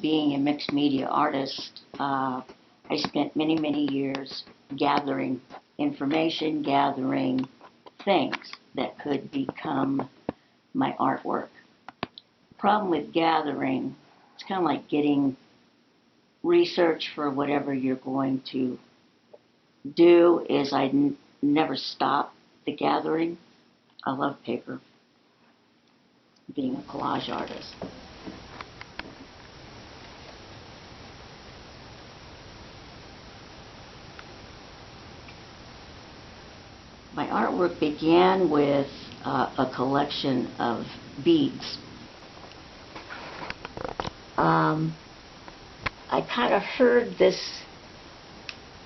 being a mixed media artist, I spent many, many years gathering information, gathering things that could become my artwork. Problem with gathering, it's kind of like getting research for whatever you're going to do, is I never stop the gathering. I love paper, being a collage artist. My artwork began with a collection of beads. I kind of heard this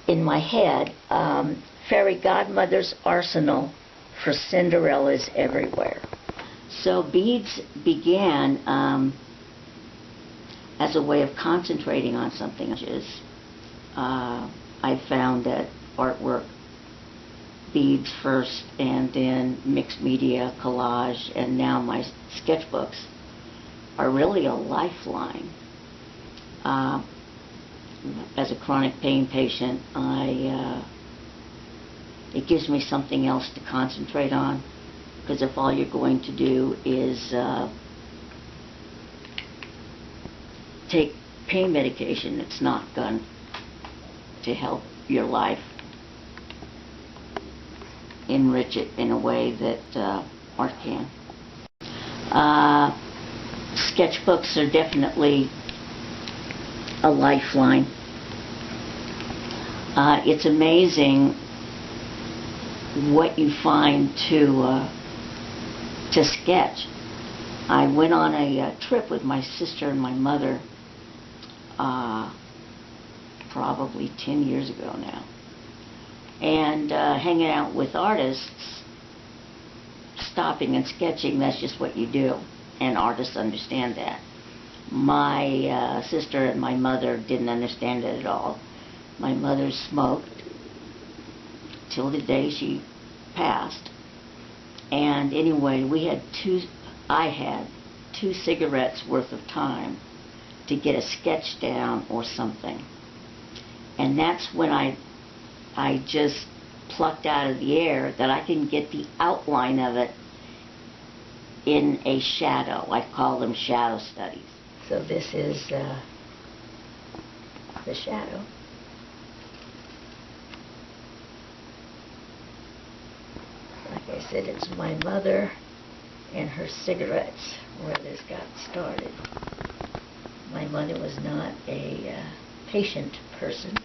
in my head, fairy godmother's arsenal for Cinderella's everywhere. So beads began as a way of concentrating on something. I found that artwork, beads first, and then mixed media, collage, and now my sketchbooks are really a lifeline. As a chronic pain patient, it gives me something else to concentrate on, because if all you're going to do is take pain medication, it's not going to help your life enrich it in a way that art can. Sketchbooks are definitely a lifeline. It's amazing what you find to sketch. I went on a trip with my sister and my mother probably 10 years ago now, and hanging out with artists, stopping and sketching, that's just what you do, and artists understand that. My sister and my mother didn't understand it at all. My mother smoked till the day she passed, and anyway, I had two cigarettes worth of time to get a sketch down or something, and that's when I just plucked out of the air that I can get the outline of it in a shadow. I call them shadow studies. So this is the shadow. Like I said, it's my mother and her cigarettes where this got started. My mother was not a patient person.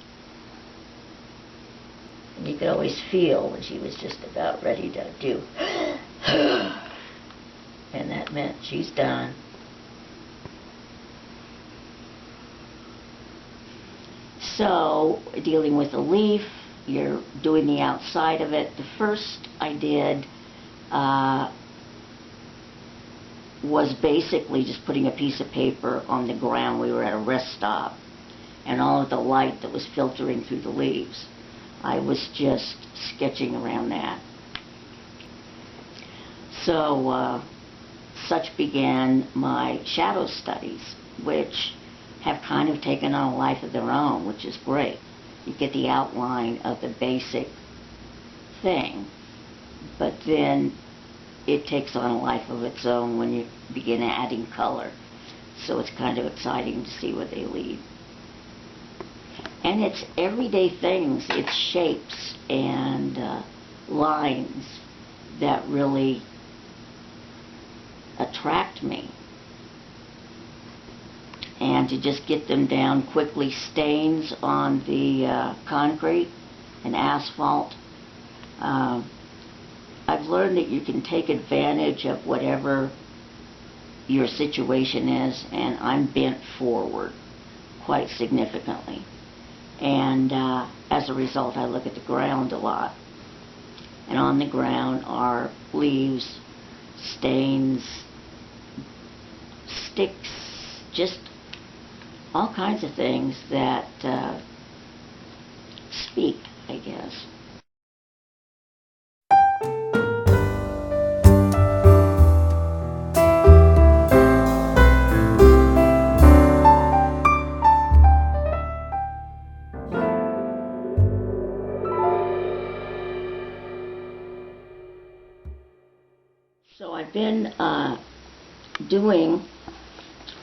And you could always feel when she was just about ready to do and that meant she's done. So, dealing with a leaf, you're doing the outside of it. The first I did was basically just putting a piece of paper on the ground. We were at a rest stop, and all of the light that was filtering through the leaves, I was just sketching around that. So, such began my shadow studies, which have kind of taken on a life of their own, which is great. You get the outline of the basic thing, but then it takes on a life of its own when you begin adding color. So it's kind of exciting to see where they lead. And it's everyday things, it's shapes and lines that really attract me. And to just get them down quickly, stains on the concrete and asphalt. I've learned that you can take advantage of whatever your situation is, and I'm bent forward quite significantly. And as a result, I look at the ground a lot. And on the ground are leaves, stains, sticks, just all kinds of things that speak, I guess. been doing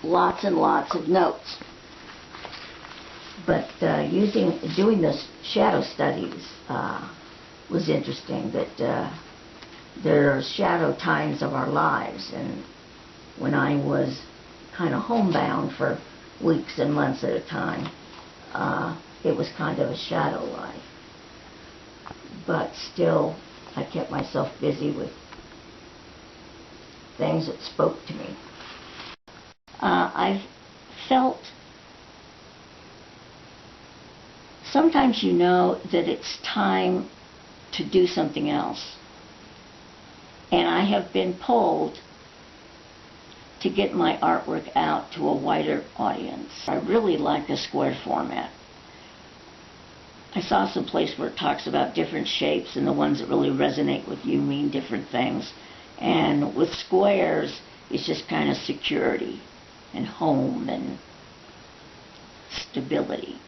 lots and lots of notes, but doing the shadow studies was interesting. That there are shadow times of our lives, and when I was kind of homebound for weeks and months at a time, it was kind of a shadow life. But still, I kept myself busy with things that spoke to me. I've felt sometimes you know that it's time to do something else. And I have been pulled to get my artwork out to a wider audience. I really like a square format. I saw some place where it talks about different shapes, and the ones that really resonate with you mean different things. And with squares, it's just kind of security and home and stability.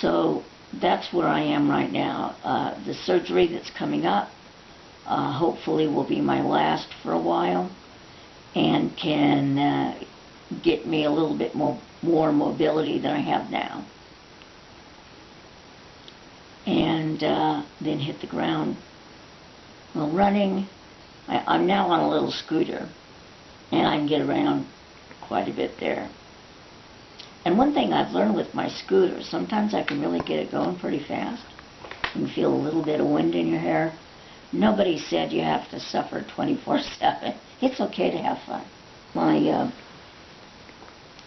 So that's where I am right now. The surgery that's coming up hopefully will be my last for a while, and can get me a little bit more mobility than I have now. And then hit the ground. Well, running, I'm now on a little scooter, and I can get around quite a bit there. And one thing I've learned with my scooter, sometimes I can really get it going pretty fast. You can feel a little bit of wind in your hair. Nobody said you have to suffer 24/7. It's okay to have fun.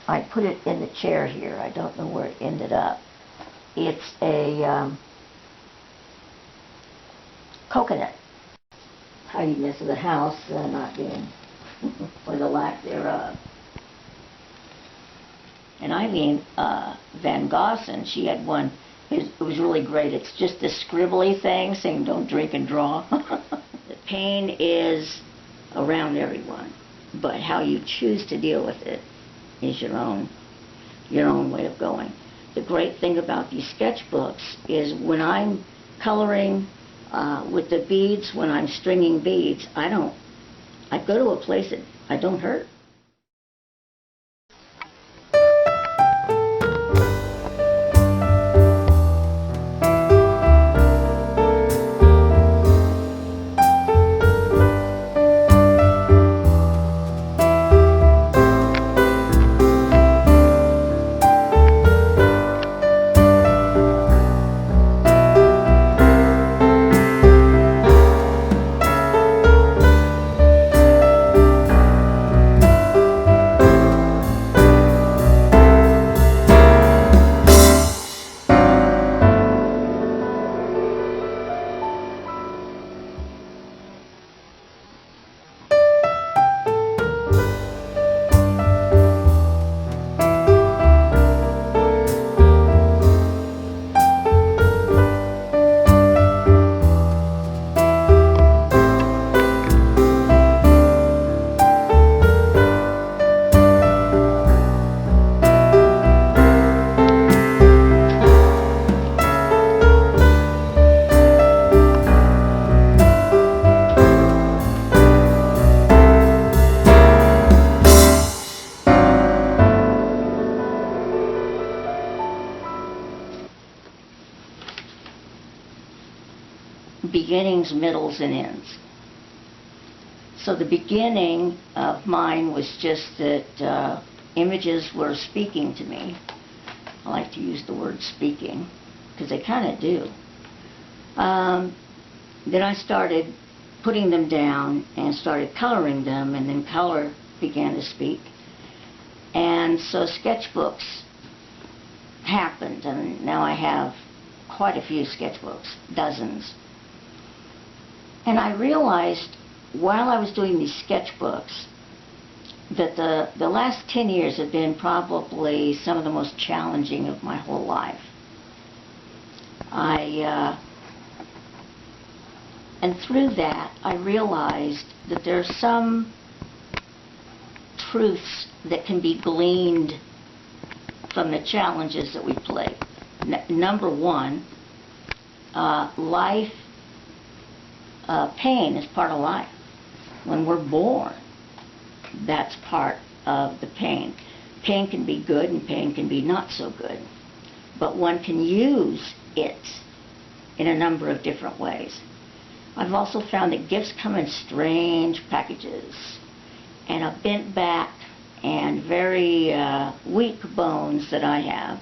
I put it in the chair here. I don't know where it ended up. It's a coconut. Tidiness of the house not being, or the lack thereof. And Eileen Van Gossen, she had one, it was really great. It's just this scribbly thing saying don't drink and draw. The pain is around everyone, but how you choose to deal with it is your own way of going. The great thing about these sketchbooks is when I'm coloring with the beads, when I'm stringing beads, I go to a place that I don't hurt. Beginnings, middles, and ends. So the beginning of mine was just that images were speaking to me. I like to use the word speaking, because they kind of do. Then I started putting them down and started coloring them, and then color began to speak. And so sketchbooks happened, and now I have quite a few sketchbooks, dozens. And I realized while I was doing these sketchbooks that the last 10 years have been probably some of the most challenging of my whole life. And through that, I realized that there are some truths that can be gleaned from the challenges that we play. Number one, life, pain is part of life. When we're born, that's part of the pain. Pain can be good and pain can be not so good. But one can use it in a number of different ways. I've also found that gifts come in strange packages, and a bent back and very weak bones that I have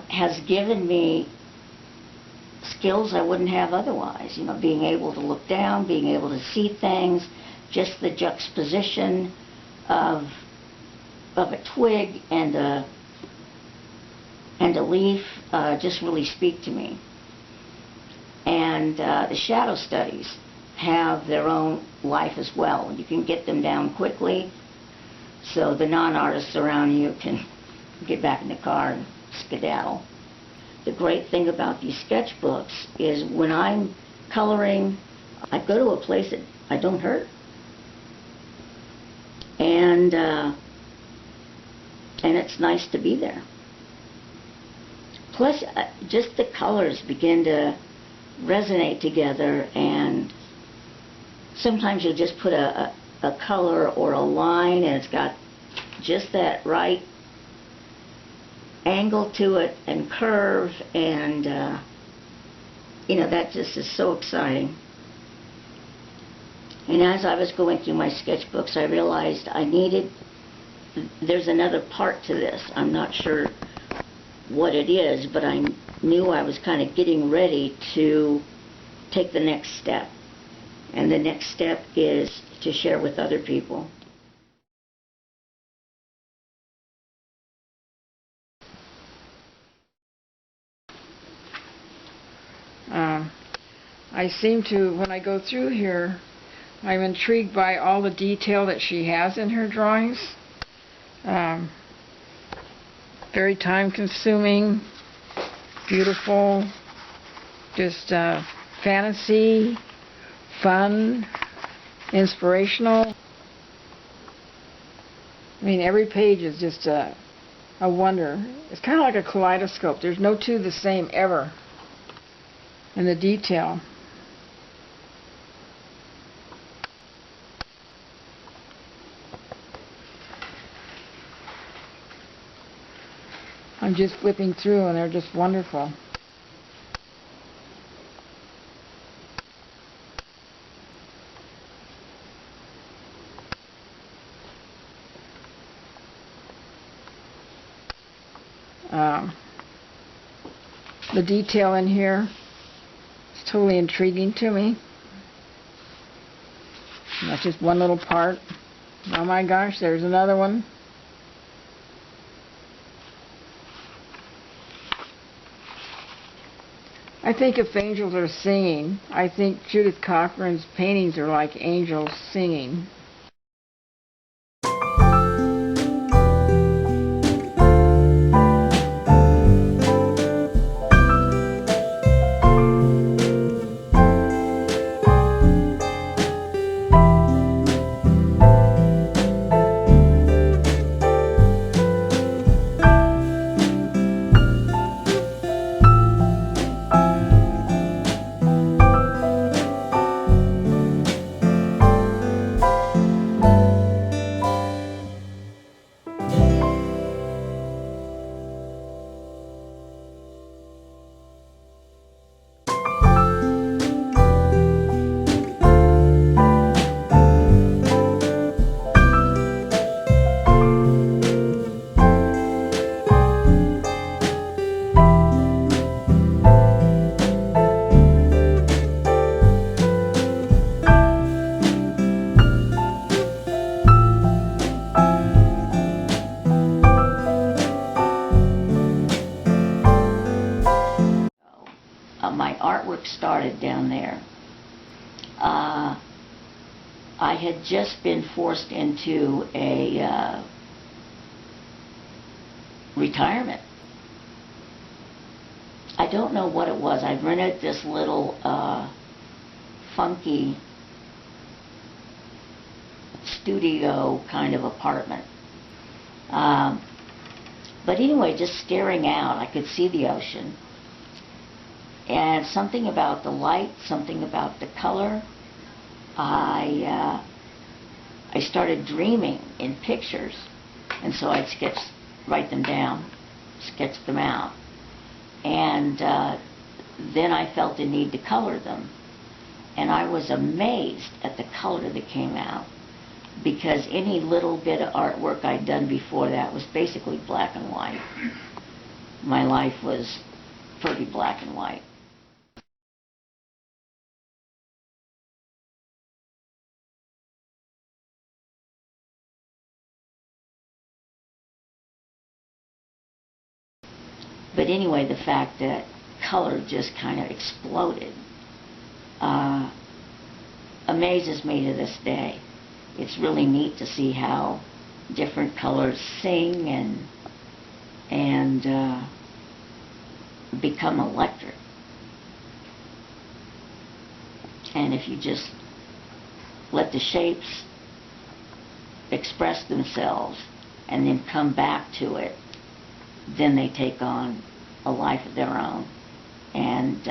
has given me skills I wouldn't have otherwise. You know, being able to look down, being able to see things, just the juxtaposition of a twig and a leaf just really speak to me. And the shadow studies have their own life as well. You can get them down quickly, so the non-artists around you can get back in the car and skedaddle. The great thing about these sketchbooks is when I'm coloring, I go to a place that I don't hurt. And it's nice to be there. Plus, just the colors begin to resonate together, and sometimes you'll just put a color or a line and it's got just that right angle to it and curve, and you know, that just is so exciting. And as I was going through my sketchbooks, I realized there's another part to this. I'm not sure what it is, but I knew I was kind of getting ready to take the next step. And the next step is to share with other people. I seem to, when I go through here, I'm intrigued by all the detail that she has in her drawings. Very time-consuming, beautiful, just fantasy, fun, inspirational. I mean, every page is just a wonder. It's kind of like a kaleidoscope. There's no two the same ever in the detail. I'm just flipping through and they're just wonderful. The detail in here is totally intriguing to me. And that's just one little part. Oh my gosh, there's another one. I think if angels are singing, I think Judith Cochran's paintings are like angels singing. I had just been forced into a retirement. I don't know what it was. I rented this little funky studio kind of apartment. But anyway, just staring out, I could see the ocean. And something about the light, something about the color, I started dreaming in pictures. And so I'd write them down, sketch them out. And then I felt the need to color them. And I was amazed at the color that came out, because any little bit of artwork I'd done before that was basically black and white. My life was pretty black and white. But anyway, the fact that color just kind of exploded amazes me to this day. It's really neat to see how different colors sing and become electric. And if you just let the shapes express themselves and then come back to it, then they take on a life of their own and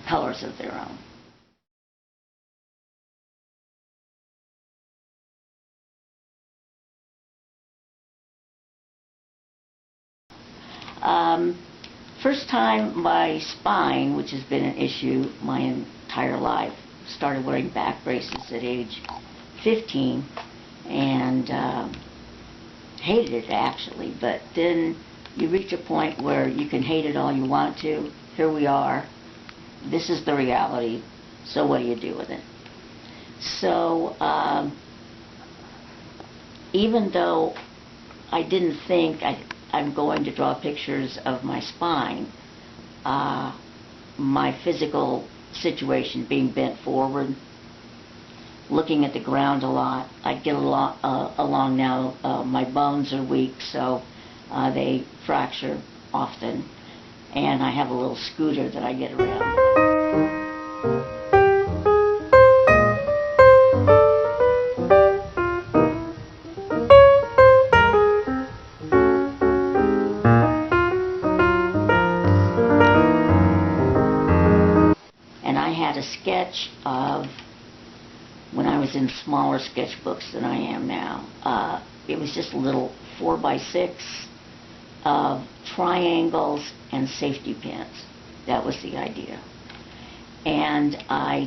colors of their own. First time my spine, which has been an issue my entire life, started wearing back braces at age 15 and hated it actually, but then you reach a point where you can hate it all you want to. Here we are. This is the reality, so what do you do with it? So even though I didn't think I'm going to draw pictures of my spine, my physical situation being bent forward, looking at the ground a lot. I get along now. My bones are weak, so they fracture often, and I have a little scooter that I get around. And I had a sketch of when I was in smaller sketchbooks than I am now. It was just a little 4x6 of triangles and safety pins. That was the idea. And I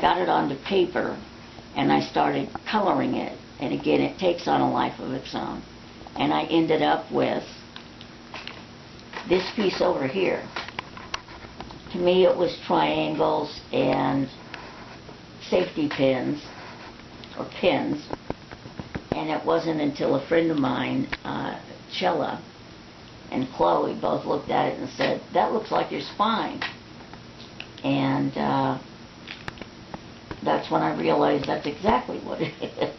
got it onto paper and I started coloring it. And again, it takes on a life of its own. And I ended up with this piece over here. To me, it was triangles and safety pins, or pins. And it wasn't until a friend of mine, Chella and Chloe, both looked at it and said, "That looks like your spine." And that's when I realized that's exactly what it is.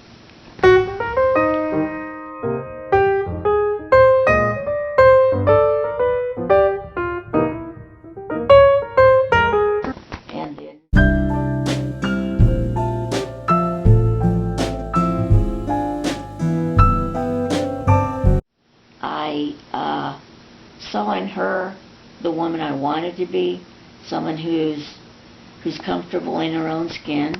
I saw in her the woman I wanted to be, someone who's comfortable in her own skin,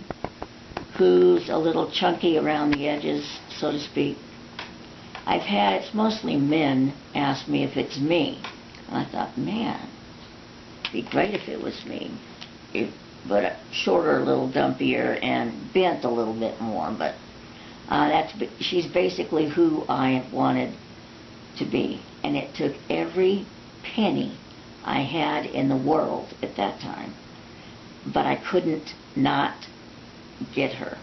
who's a little chunky around the edges, so to speak. It's mostly men ask me if it's me, and I thought, man, it'd be great if it was me, but shorter, a little dumpier, and bent a little bit more. But she's basically who I wanted to be, and it took every penny I had in the world at that time, but I couldn't not get her.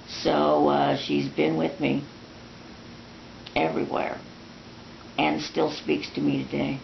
So she's been with me everywhere and still speaks to me today.